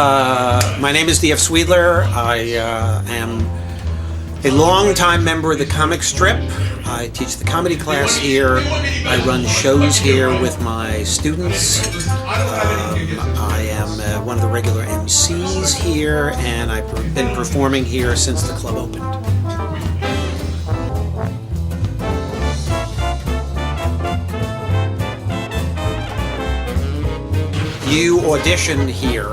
My name is D.F. Sweedler. I am a longtime member of the comic strip. I teach the comedy class here. I run shows here with my students. I am one of the regular MCs here, and I've been performing here since the club opened. You audition here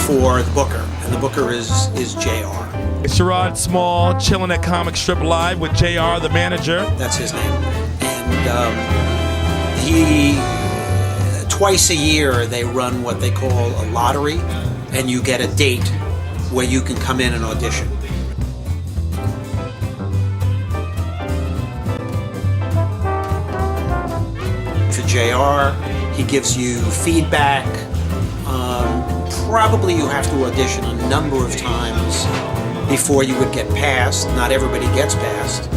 for the booker, and the booker is JR. Sherrod Small chilling at Comic Strip Live with JR, the manager. That's his name. And he, twice a year, they run what they call a lottery, and you get a date where you can come in and audition. For JR, he gives you feedback. Probably you have to audition a number of times before you would get passed. Not everybody gets passed.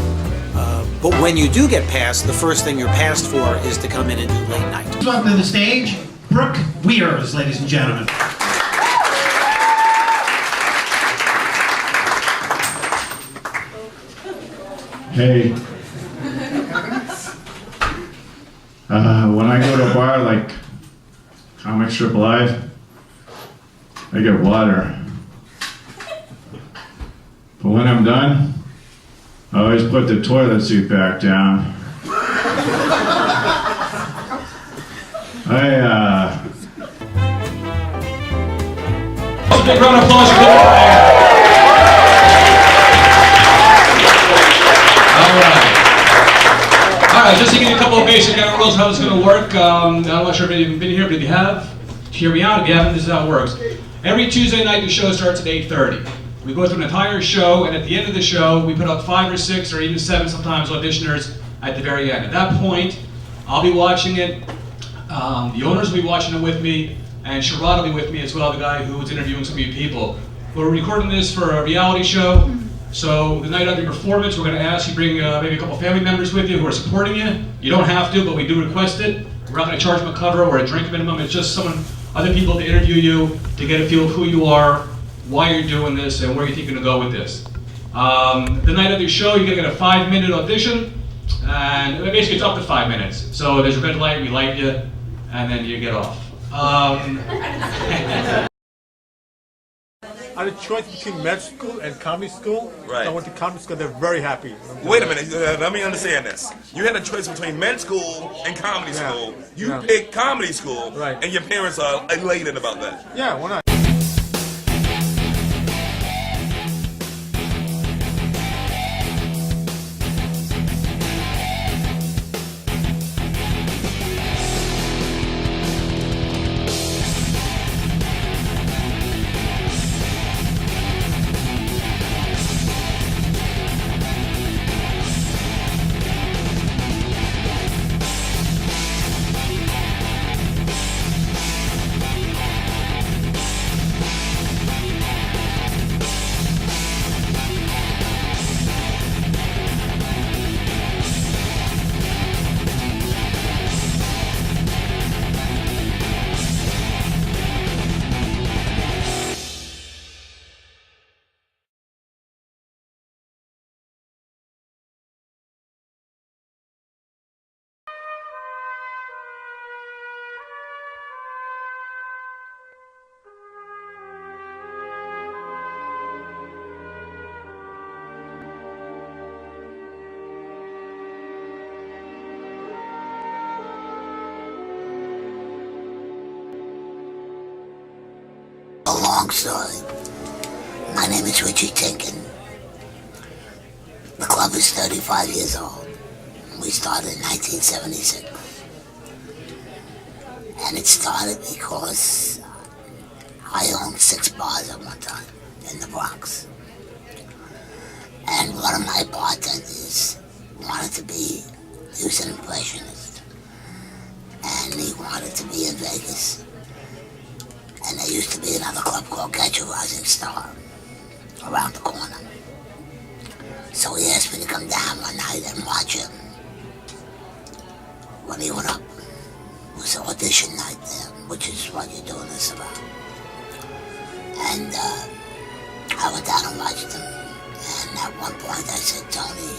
But when you do get passed, the first thing you're passed for is to come in and do late night. Welcome to the stage, Brooke Weirs, ladies and gentlemen. Hey. When I go to a bar like Comic Strip Live, I get water. But when I'm done, I always put the toilet seat back down. Big round of applause for Alright, just to give you a couple of basic rules how it's going to work. I'm not sure if any of you have been here, but if you have, hear me out. If you haven't, this is how it works. Every Tuesday night the show starts at 8:30. We go through an entire show, and at the end of the show, we put up 5 or 6 or even 7 sometimes auditioners at the very end. At that point, I'll be watching it, the owners will be watching it with me, and Sherrod will be with me as well, the guy who was interviewing some of you people. We're recording this for a reality show, so the night of your performance, we're going to ask you bring maybe a couple family members with you who are supporting you. You don't have to, but we do request it. We're not going to charge them a cover or a drink minimum. It's just other people to interview you, to get a feel of who you are, why you're doing this, and where you think you're going to go with this. The night of your show, you're going to get a 5-minute audition, and basically it's up to 5 minutes. So there's a red light, we light you, and then you get off. I had a choice between med school and comedy school. Right. So I went to comedy school. They're very happy. Wait a minute. Let me understand this. You had a choice between med school and comedy school. You Yeah. picked comedy school, Right. and your parents are elated about that. Yeah, why not? A long story. My name is Richie Tinkin. The club is 35 years old. We started in 1976. And it started because I owned 6 bars at one time in the Bronx. And one of my bartenders wanted to be, he was an impressionist. And he wanted to be in Vegas. And there used to be another club called Catch a Rising Star around the corner. So he asked me to come down one night and watch him when he went up. It was an audition night there, which is what you're doing this about. And I went down and watched them. And at one point I said, Tony,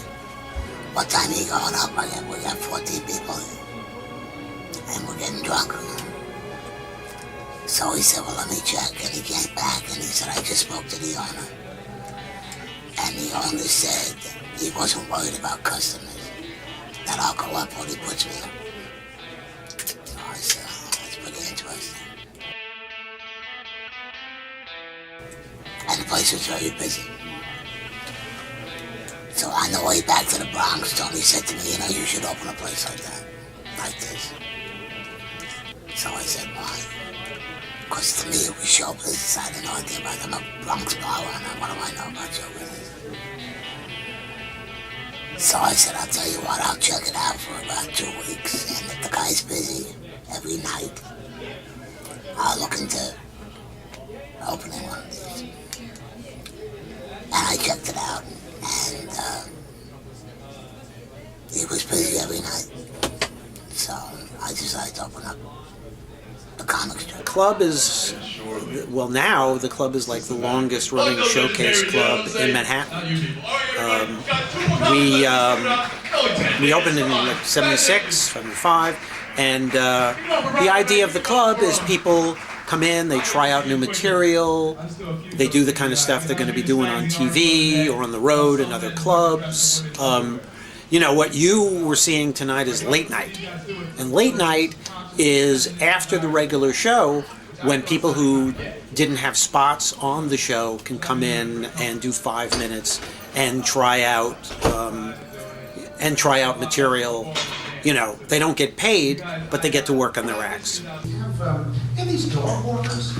what time are you going up? We got 14 people and we're getting drunk. So he said, well, let me check. And he came back and he said, I just spoke to the owner. And the owner said he wasn't worried about customers, that I'll go up when he puts me up. So I said, oh, that's pretty interesting. And the place was very busy. So on the way back to the Bronx, Tony said to me, you know, you should open a place like that, like this. So I said, why? Because to me it was show business. I didn't know anything about it. I'm a Bronx bar owner. What do I know about show business? So I said, I'll tell you what, I'll check it out for about 2 weeks. And if the guy's busy every night, I'll look into opening one of these. And I checked it out. And he was busy every night. So I decided to open up the comic strip. Club is, well, now the club is like the longest running showcase club in Manhattan. We opened in like 76, 75, and the idea of the club is people come in, they try out new material, they do the kind of stuff they're going to be doing on TV or on the road in other clubs. You know, what you were seeing tonight is late night. And late night is after the regular show, when people who didn't have spots on the show can come in and do 5 minutes and try out material. You know, they don't get paid, but they get to work on their acts. We have these dog walkers.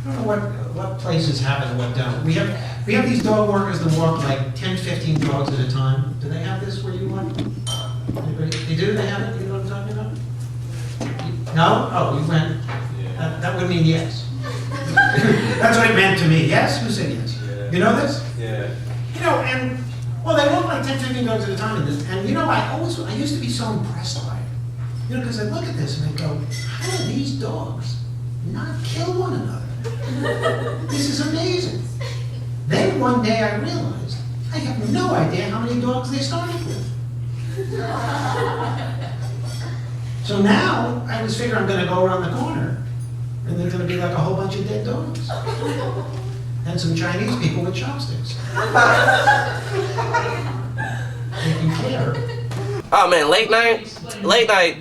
I don't know what places have it and what don't. We have these dog walkers that walk like 10, 15 dogs at a time. Do they have this where you want? Anybody? They do? They have it? You know what I'm talking about? No? Oh, you went. That would mean yes. That's what it meant to me. Yes? Who said yes? Yeah. You know this? Yeah. You know, and well, they walk like 10, 15 dogs at a time. And you know, I used to be so impressed by it. You know, because I look at this and I go, how do these dogs not kill one another? This is amazing. Then one day I realized I have no idea how many dogs they started with. So now I was figuring I'm going to go around the corner and there's going to be like a whole bunch of dead dogs. And some Chinese people with chopsticks. Taking care. Oh man, late night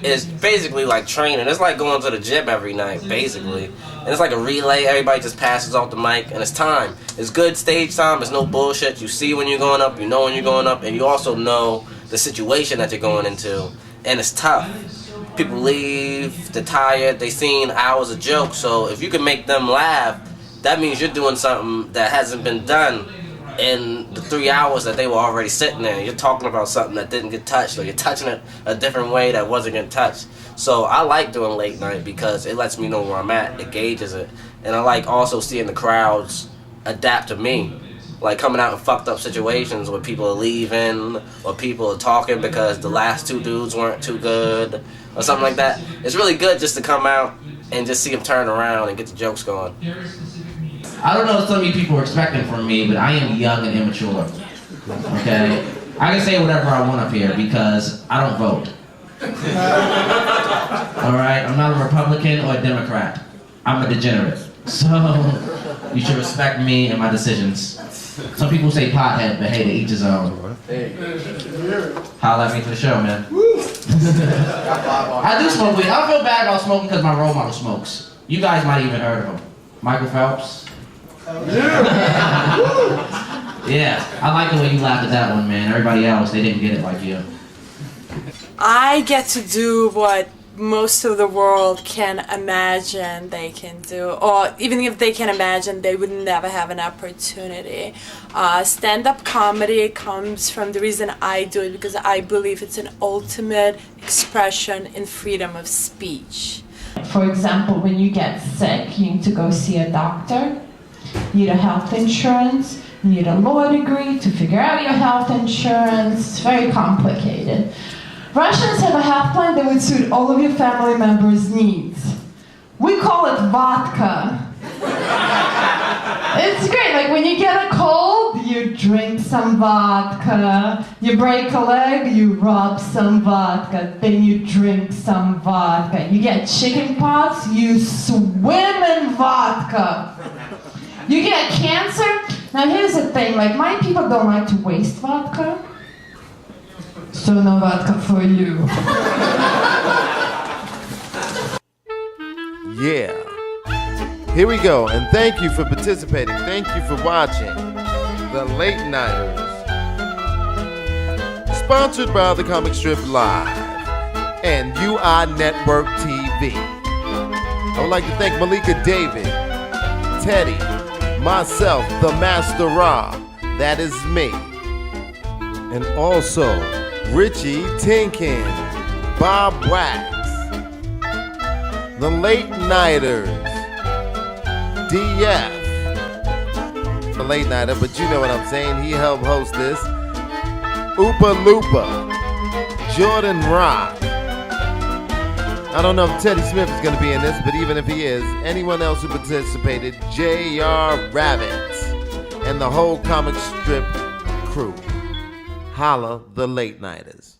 is basically like training. It's like going to the gym every night, basically. And it's like a relay. Everybody just passes off the mic, and it's time. It's good stage time. It's no bullshit. You see when you're going up, you know when you're going up, and you also know the situation that you're going into. And it's tough. People leave, they're tired, they seen hours of jokes. So if you can make them laugh, that means you're doing something that hasn't been done in the 3 hours that they were already sitting there. You're talking about something that didn't get touched, or you're touching it a different way that wasn't getting touched. So I like doing late night because it lets me know where I'm at, it gauges it. And I like also seeing the crowds adapt to me. Like coming out in fucked up situations where people are leaving, or people are talking because the last 2 dudes weren't too good, or something like that. It's really good just to come out and just see them turn around and get the jokes going. I don't know what some of you people are expecting from me, but I am young and immature. Okay? I can say whatever I want up here because I don't vote. Alright? I'm not a Republican or a Democrat. I'm a degenerate. So, you should respect me and my decisions. Some people say pothead, but hey, to each his own. Holla at me for the show, man. I do smoke weed. I don't feel bad about smoking because my role model smokes. You guys might even heard of him. Michael Phelps. Yeah, I like the way you laughed at that one, man. Everybody else, they didn't get it like you. I get to do what most of the world can imagine they can do, or even if they can imagine, they would never have an opportunity. Stand-up comedy comes from the reason I do it because I believe it's an ultimate expression in freedom of speech. For example, when you get sick, you need to go see a doctor, you need a health insurance, you need a law degree to figure out your health insurance. It's very complicated. Russians have a health plan that would suit all of your family members' needs. We call it vodka. you get a cold, you drink some vodka. You break a leg, you rub some vodka. Then you drink some vodka. You get chicken pox, you swim in vodka. You get cancer. Now here's the thing, like my people don't like to waste vodka. So no vodka for you. Yeah. Here we go, and thank you for participating. Thank you for watching The Late Nighters. Sponsored by the Comic Strip Live and UI Network TV. I would like to thank Malika David, Teddy, myself, the Master Rob, that is me, and also Richie Tinkin, Bob Wax, The Late Nighters, DF, The Late Nighter, but you know what I'm saying, he helped host this, Oopa Loopa, Jordan Rock. I don't know if Teddy Smith is going to be in this, but even if he is, anyone else who participated, J.R. Rabbit, and the whole comic strip crew. Holla, The Late Nighters.